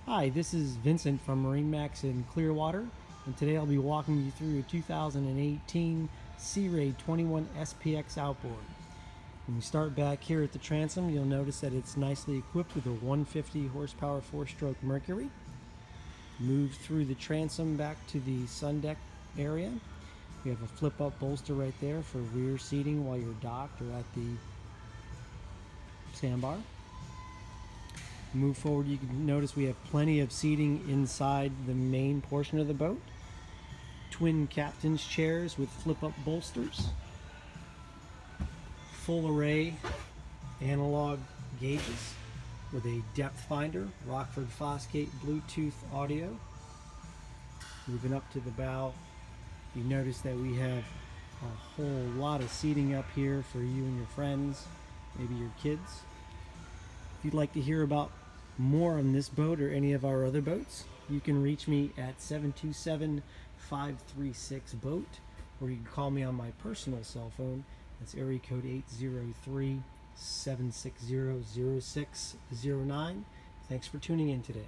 Hi, this is Vincent from MarineMax in Clearwater, and today I'll be walking you through a 2018 Sea Ray 21 SPX outboard. When we start back here at the transom, you'll notice that it's nicely equipped with a 150 horsepower 4-stroke Mercury. Move through the transom back to the sun deck area. We have a flip-up bolster right there for rear seating while you're docked or at the sandbar. Move forward, you can notice we have plenty of seating inside the main portion of the boat. Twin captain's chairs with flip-up bolsters. Full array analog gauges with a depth finder, Rockford Fosgate Bluetooth audio. Moving up to the bow, you notice that we have a whole lot of seating up here for you and your friends, maybe your kids. If you'd like to hear about more on this boat or any of our other boats, you can reach me at 727-536-BOAT, or you can call me on my personal cell phone. That's area code 803-760-0609. Thanks for tuning in today.